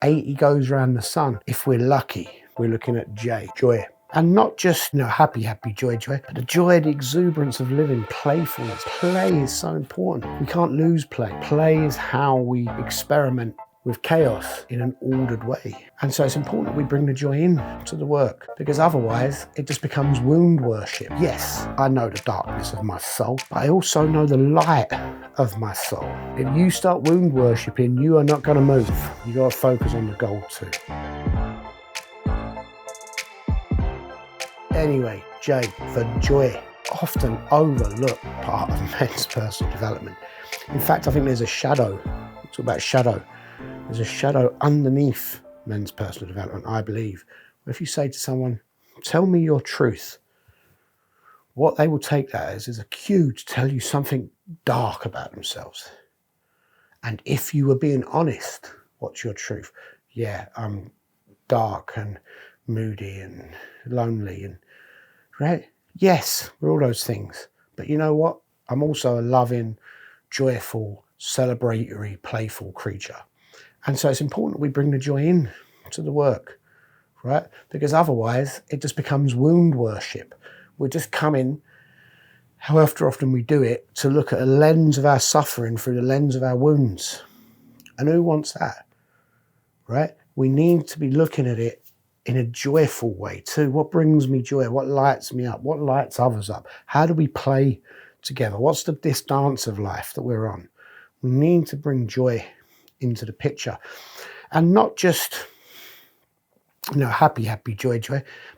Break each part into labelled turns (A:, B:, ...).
A: 80 goes round the sun. If we're lucky, we're looking at joy. And not just, happy, joy, but the joy, the exuberance of living, playfulness. Play is so important. We can't lose play. Play is how we experiment with chaos in an ordered way. And so it's important that we bring the joy in to the work, because otherwise it just becomes wound worship. Yes, I know the darkness of my soul, but I also know the light of my soul. If you start wound worshipping, you are not going to move. You got to focus on the goal too. Anyway, J for joy, often overlooked part of men's personal development. In fact, I think there's a shadow. We'll talk about shadow. There's a shadow underneath men's personal development, I believe. If you say to someone, tell me your truth, what they will take that as is a cue to tell you something dark about themselves. And if you were being honest, what's your truth? Yeah, I'm dark and moody and lonely and right? Yes, we're all those things. But you know what? I'm also a loving, joyful, celebratory, playful creature. And so it's important that we bring the joy in to the work, right? Because otherwise it just becomes wound worship. We're just coming, however often we do it, to look at a lens of our suffering through the lens of our wounds. And who wants that, right? We need to be looking at it in a joyful way too. What brings me joy? What lights me up? What lights others up? How do we play together? What's this dance of life that we're on? We need to bring joy into the picture, and not just happy, joy,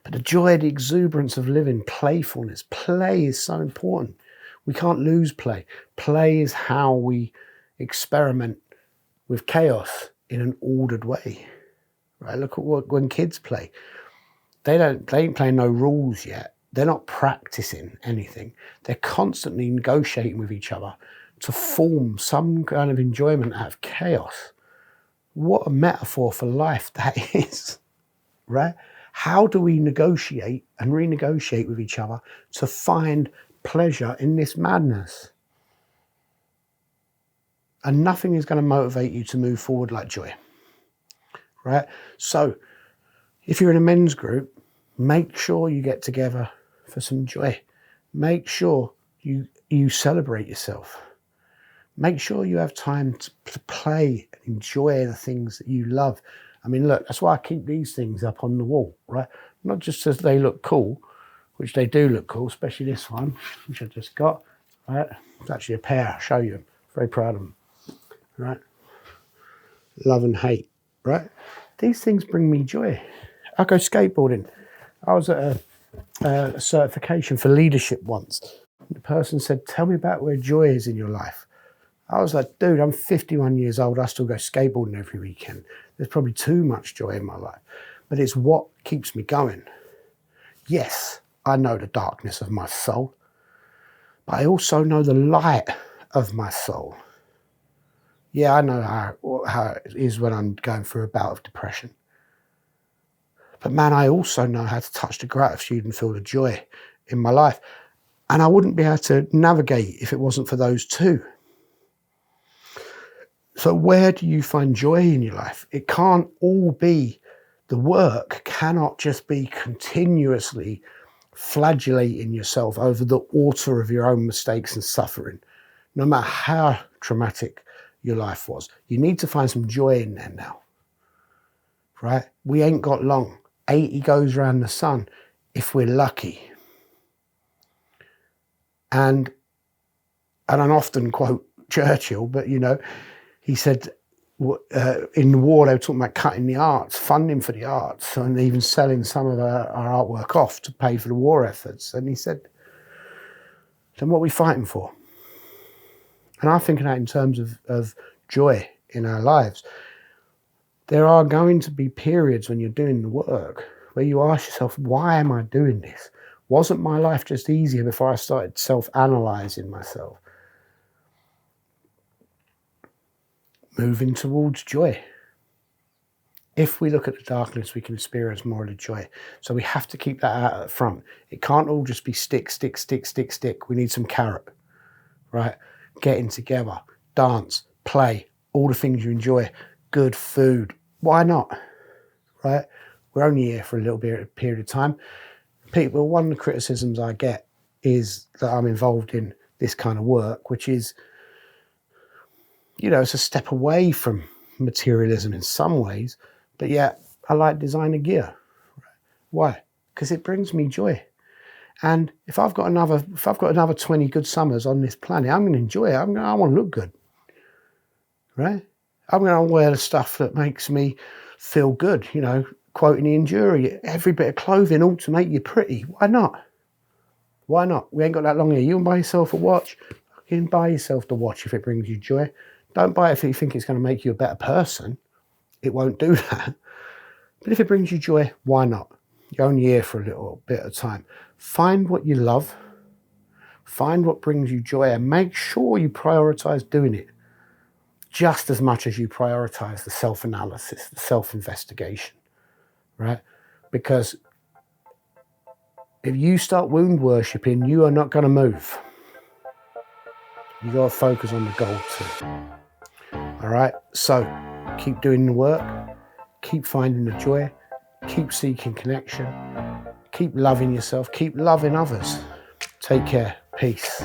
A: but the joy, the exuberance of living, playfulness. Play is so important. We can't lose play. Play is how we experiment with chaos in an ordered way. Right? Look at when kids play. They ain't playing no rules yet. They're not practicing anything. They're constantly negotiating with each other to form some kind of enjoyment out of chaos. What a metaphor for life that is, right? How do we negotiate and renegotiate with each other to find pleasure in this madness? And nothing is going to motivate you to move forward like joy. Right? So if you're in a men's group, make sure you get together for some joy. Make sure you celebrate yourself. Make sure you have time to play and enjoy the things that you love. I mean, look, that's why I keep these things up on the wall, right? Not just as they look cool, which they do look cool, especially this one, which I just got, right? It's actually a pair, I'll show you. Very proud of them, right? Love and hate. Right? These things bring me joy. I go skateboarding. I was at a certification for leadership once. The person said, tell me about where joy is in your life. I was like, dude, I'm 51 years old. I still go skateboarding every weekend. There's probably too much joy in my life. But it's what keeps me going. Yes, I know the darkness of my soul. But I also know the light of my soul. Yeah, I know how it is when I'm going through a bout of depression. But man, I also know how to touch the gratitude and feel the joy in my life. And I wouldn't be able to navigate if it wasn't for those two. So where do you find joy in your life? It can't all be, the work cannot just be continuously flagellating yourself over the altar of your own mistakes and suffering, no matter how traumatic your life was. You need to find some joy in there now, right? We ain't got long. 80 goes round the sun if we're lucky. And I often quote Churchill, but he said in the war they were talking about cutting the arts, funding for the arts, and even selling some of our artwork off to pay for the war efforts. And he said, then what are we fighting for? And I think of that in terms of joy in our lives. There are going to be periods when you're doing the work where you ask yourself, why am I doing this? Wasn't my life just easier before I started self-analysing myself? Moving towards joy. If we look at the darkness, we can experience more of the joy. So we have to keep that out at front. It can't all just be stick. We need some carrot, right? Getting together, dance, play, all the things you enjoy, good food, Why not? Right? We're only here for a little period of time. People, one of the criticisms I get is that I'm involved in this kind of work, which is, it's a step away from materialism in some ways, but yet I like designer gear. Why? Because it brings me joy. And if I've got another 20 good summers on this planet, I'm going to enjoy it. I want to look good, right? I'm going to wear the stuff that makes me feel good. Quoting the Enduri, every bit of clothing ought to make you pretty. Why not? Why not? We ain't got that long here. You can buy yourself a watch. You can buy yourself the watch if it brings you joy. Don't buy it if you think it's going to make you a better person. It won't do that. But if it brings you joy, why not? You're only here for a little bit of time. Find what you love. Find what brings you joy and make sure you prioritize doing it just as much as you prioritize the self-analysis, the self-investigation, right? Because if you start wound worshipping, you are not going to move. You got to focus on the goal too. All right? So keep doing the work. Keep finding the joy. Keep seeking connection. Keep loving yourself. Keep loving others. Take care. Peace.